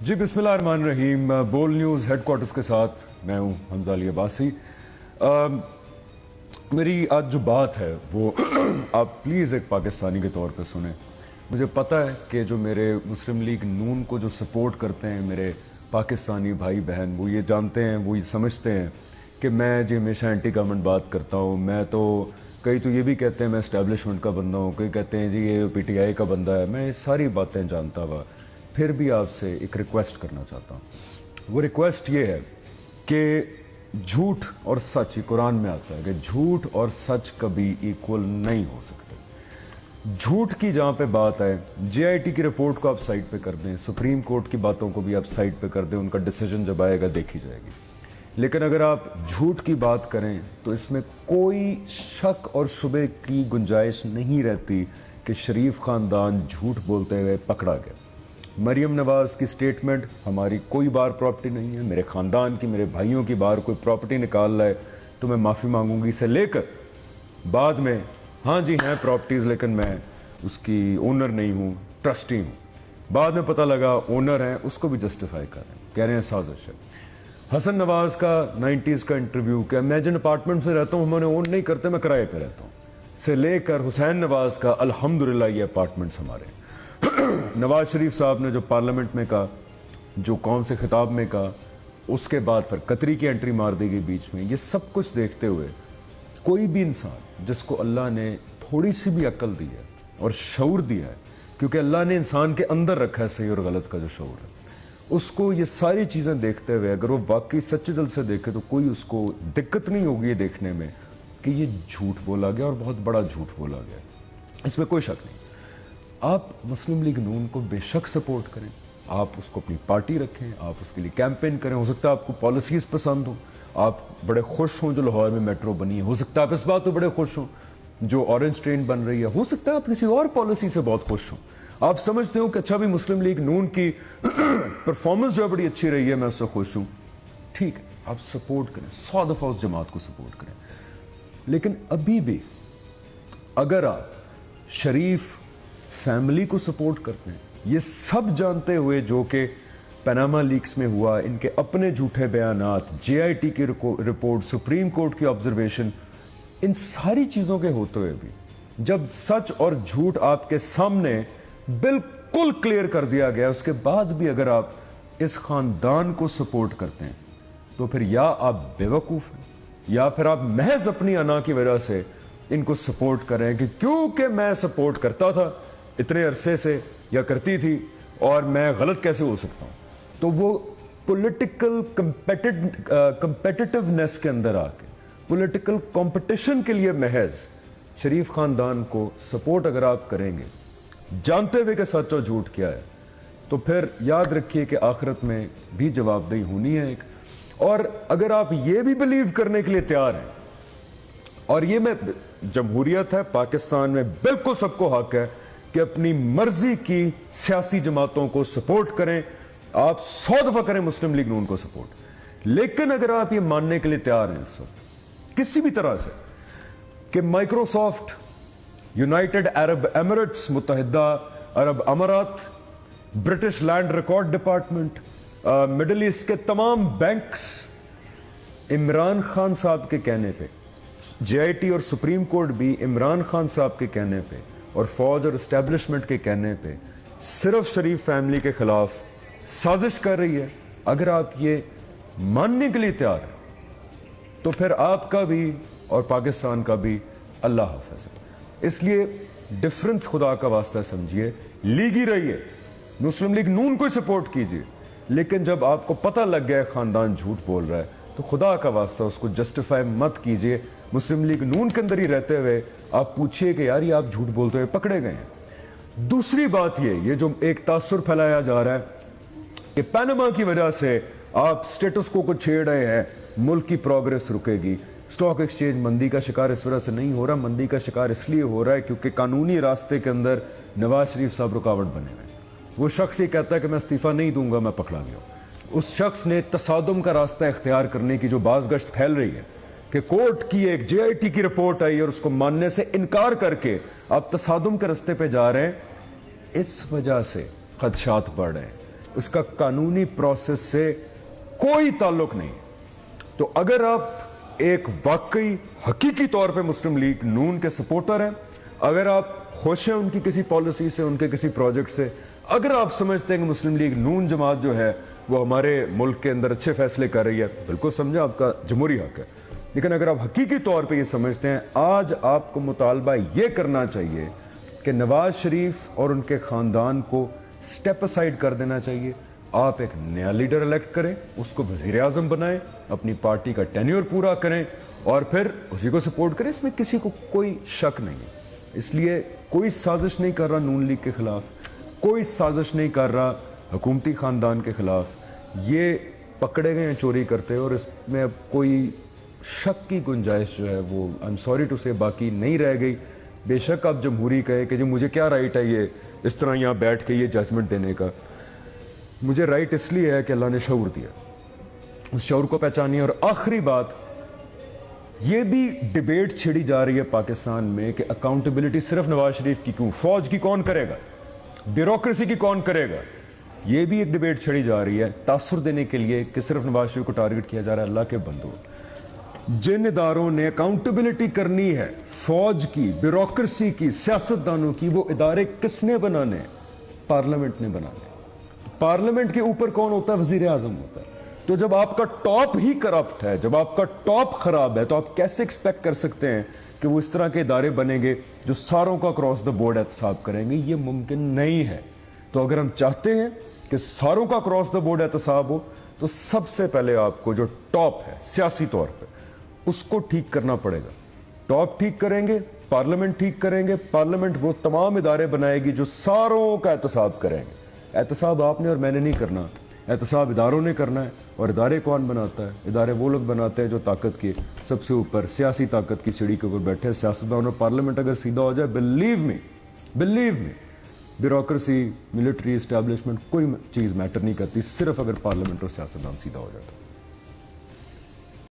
जी बिस्मिल्लाह रहमान रहीम। बोल news headquarters के साथ मैं हूं हमजा अली अब्बासी। मेरी आज जो बात है वो आप प्लीज़ एक पाकिस्तानी के तौर पे सुने। मुझे पता है कि जो मेरे मुस्लिम लीग नून को जो सपोर्ट करते हैं मेरे पाकिस्तानी भाई बहन, वो ये जानते हैं, वो ये समझते हैं कि मैं जी हमेशा एंटी गवर्नमेंट बात करता हूँ। मैं तो कई तो ये भी कहते हैं मैं इस्टेब्लिशमेंट का बंदा हूँ, कई कहते हैं जी ये पीटीआई का बंदा है। मैं ये सारी बातें जानता हुआ फिर भी आपसे एक रिक्वेस्ट करना चाहता हूँ। वो रिक्वेस्ट ये है कि झूठ और सच, ये कुरान में आता है कि झूठ और सच कभी इक्वल नहीं हो सकते। झूठ की जहाँ पे बात है, जेआईटी की रिपोर्ट को आप साइड पे कर दें, सुप्रीम कोर्ट की बातों को भी आप साइड पे कर दें, उनका डिसीजन जब आएगा देखी जाएगी। लेकिन अगर आप झूठ की बात करें तो इसमें कोई शक और शुबे की गुंजाइश नहीं रहती कि शरीफ खानदान झूठ बोलते हुए पकड़ा गया। मरियम नवाज़ की स्टेटमेंट, हमारी कोई बार प्रॉपर्टी नहीं है, मेरे ख़ानदान की, मेरे भाइयों की बाहर कोई प्रॉपर्टी निकाल रहा है तो मैं माफ़ी मांगूंगी, से लेकर बाद में हाँ जी हैं प्रॉपर्टीज़ लेकिन मैं उसकी ओनर नहीं हूँ, ट्रस्टी हूँ। बाद में पता लगा ओनर हैं, उसको भी जस्टिफाई कर रहे हैं, कह रहे हैं साजिश है। हसन नवाज़ का 90s का इंटरव्यू कि मैं जिन अपार्टमेंट से रहता हूँ हमारे ओन नहीं करते, मैं किराए पे रहता हूँ, से लेकर हुसैन नवाज़ का अल्हम्दुलिल्लाह ये अपार्टमेंट्स हमारे। नवाज शरीफ साहब ने जो पार्लियामेंट में कहा, जो कौन से खिताब में कहा, उसके बाद फिर कतरी की एंट्री मार दी गई बीच में। ये सब कुछ देखते हुए कोई भी इंसान जिसको अल्लाह ने थोड़ी सी भी अक्ल दी है और शऊर दिया है, क्योंकि अल्लाह ने इंसान के अंदर रखा है सही और गलत का जो शऊर है, उसको ये सारी चीज़ें देखते हुए अगर वो वाकई सच्चे दिल से देखे तो कोई उसको दिक्कत नहीं होगी ये देखने में कि ये झूठ बोला गया और बहुत बड़ा झूठ बोला गया। इसमें कोई शक नहीं। आप मुस्लिम लीग नून को बेशक सपोर्ट करें, आप उसको अपनी पार्टी रखें, आप उसके लिए कैंपेन करें। हो सकता है आपको पॉलिसीज़ पसंद हो, आप बड़े खुश हों जो लाहौर में मेट्रो बनी है, हो सकता है आप इस बात पर बड़े खुश हों जो ऑरेंज ट्रेन बन रही है, हो सकता है आप किसी और पॉलिसी से बहुत खुश हों। आप समझते हो कि अच्छा भी मुस्लिम लीग नून की परफॉर्मेंस जो है बड़ी अच्छी रही है, मैं उससे खुश हूँ, ठीक है, आप सपोर्ट करें, 100 दफ़ा उस जमात को सपोर्ट करें। लेकिन अभी भी अगर आप शरीफ फैमिली को सपोर्ट करते हैं, ये सब जानते हुए जो कि पनामा लीक्स में हुआ, इनके अपने झूठे बयानात, जेआईटी की रिपोर्ट, सुप्रीम कोर्ट की ऑब्जर्वेशन, इन सारी चीज़ों के होते हुए भी जब सच और झूठ आपके सामने बिल्कुल क्लियर कर दिया गया, उसके बाद भी अगर आप इस खानदान को सपोर्ट करते हैं तो फिर या आप बेवकूफ़ हैं या फिर आप महज अपनी अना की वजह से इनको सपोर्ट करें कि क्योंकि मैं सपोर्ट करता था इतने अरसे से या करती थी और मैं गलत कैसे हो सकता हूं। तो वो पॉलिटिकल कंपेटिटिवनेस के अंदर आके पॉलिटिकल कंपटीशन के लिए महज शरीफ खानदान को सपोर्ट अगर आप करेंगे जानते हुए कि सच और झूठ क्या है, तो फिर याद रखिए कि आखिरत में भी जवाबदेही होनी है एक। और अगर आप ये भी बिलीव करने के लिए तैयार हैं, और ये में जमहूरियत है, पाकिस्तान में बिल्कुल सबको हक है कि अपनी मर्जी की सियासी जमातों को सपोर्ट करें, आप 100 दफा करें मुस्लिम लीग नून को सपोर्ट। लेकिन अगर आप ये मानने के लिए तैयार हैं इस वक्त किसी भी तरह से कि माइक्रोसॉफ्ट, यूनाइटेड अरब एमिरेट्स, मुत्तहिदा अरब अमारात, British land record department, middle east के तमाम बैंक्स इमरान खान साहब के कहने पे, जेआईटी और सुप्रीम कोर्ट भी इमरान खान साहब के कहने पे और फौज और इस्टेब्लिशमेंट के कहने पे सिर्फ शरीफ फैमिली के खिलाफ साजिश कर रही है, अगर आप ये मानने के लिए तैयार हैं तो फिर आपका भी और पाकिस्तान का भी अल्लाह हाफ़िज़ है। इसलिए डिफरेंस खुदा का वास्ता समझिए, लीग ही रहिए, मुस्लिम लीग नून को सपोर्ट कीजिए, लेकिन जब आपको पता लग गया खानदान झूठ बोल रहा है तो खुदा का वास्ता उसको जस्टिफाई मत कीजिए। मुस्लिम लीग नून के अंदर ही रहते हुए आप पूछिए कि यार ये आप झूठ बोलते हुए पकड़े गए हैं। दूसरी बात ये जो एक तासुर फैलाया जा रहा है कि पनामा की वजह से आप स्टेटस को छेड़ रहे हैं, मुल्क की प्रोग्रेस रुकेगी। स्टॉक एक्सचेंज मंदी का शिकार इस वजह से नहीं हो रहा, मंदी का शिकार इसलिए हो रहा है क्योंकि कानूनी रास्ते के अंदर नवाज शरीफ साहब रुकावट बने हुए। वो शख्स ये कहता है कि मैं इस्तीफा नहीं दूंगा, मैं पकड़ा गया। उस शख्स ने तसादुम का रास्ता इख्तियार करने की जो बाज़गश्त फैल रही है कि कोर्ट की एक जेआईटी की रिपोर्ट आई और उसको मानने से इनकार करके आप तसादुम के रास्ते पे जा रहे हैं, इस वजह से खदशात बढ़ रहे हैं उसका कानूनी प्रोसेस से कोई ताल्लुक नहीं। तो अगर आप एक वाकई हकीकी तौर पे मुस्लिम लीग नून के सपोर्टर हैं, अगर आप खुश हैं उनकी किसी पॉलिसी से, उनके किसी प्रोजेक्ट से, अगर आप समझते हैं कि मुस्लिम लीग नून जमात जो है वो हमारे मुल्क के अंदर अच्छे फैसले कर रही है, बिल्कुल समझे, आपका जमहूरी हक है। लेकिन अगर आप हकीकी तौर पे ये समझते हैं, आज आपको मुतालबा ये करना चाहिए कि नवाज शरीफ और उनके ख़ानदान को स्टेप असाइड कर देना चाहिए। आप एक नया लीडर इलेक्ट करें, उसको वज़ीर आज़म बनाएं, अपनी पार्टी का टेन्योर पूरा करें और फिर उसी को सपोर्ट करें। इसमें किसी को कोई शक नहीं है। इसलिए कोई साजिश नहीं कर रहा नून लीग के ख़िलाफ़, कोई साजिश नहीं कर रहा हुकूमती ख़ानदान के ख़िलाफ़। ये पकड़े गए हैं चोरी करते, और इसमें अब कोई शक की गुंजाइश जो है वो, आई एम सॉरी टू से, बाकी नहीं रह गई। बेशक आप जमहूरी कहे कि जी मुझे क्या राइट है ये इस तरह यहाँ बैठ के ये जजमेंट देने का। मुझे राइट इसलिए है कि अल्लाह ने शऊर दिया, उस शऊर को पहचानिए। और आखिरी बात, ये भी डिबेट छिड़ी जा रही है पाकिस्तान में कि अकाउंटेबिलिटी सिर्फ नवाज शरीफ की क्यों, फौज की कौन करेगा, ब्यूरोक्रेसी की कौन करेगा। ये भी एक डिबेट छिड़ी जा रही है तासुर देने के लिए कि सिर्फ नवाज शरीफ को टारगेट किया जा रहा है। अल्लाह के बंदो, जिन इदारों ने अकाउंटेबिलिटी करनी है फौज की, ब्यूरोक्रेसी की, सियासतदानों की, वो इदारे किसने बनाने? पार्लियामेंट ने बनाने। पार्लियामेंट के ऊपर कौन होता है? वजीर आजम होता है। तो जब आपका टॉप ही करप्ट है, जब आपका टॉप खराब है, तो आप कैसे एक्सपेक्ट कर सकते हैं कि वो इस तरह के इदारे बनेंगे जो सारों का क्रॉस द बोर्ड एहतसाब करेंगे? ये मुमकिन नहीं है। तो अगर हम चाहते हैं कि सारों का क्रॉस द बोर्ड एहतसाब हो, तो सबसे पहले आपको जो टॉप है सियासी तौर पर, उसको ठीक करना पड़ेगा। टॉप ठीक करेंगे, पार्लियामेंट ठीक करेंगे, पार्लियामेंट वो तमाम इदारे बनाएगी जो सारों का एहतसाब करेंगे। एहतसाब आपने और मैंने नहीं करना, एहतसाब इदारों ने करना है। और इदारे कौन बनाता है? इदारे वो लोग बनाते हैं जो ताकत के सबसे ऊपर, सियासी ताकत की सीढ़ी के ऊपर बैठे हैं, सियासतदान। और पार्लियामेंट अगर सीधा हो जाए, believe me, bureaucracy, military establishment, कोई चीज़ मैटर नहीं करती, सिर्फ अगर पार्लियामेंट और सियासतदान सीधा हो जाता है।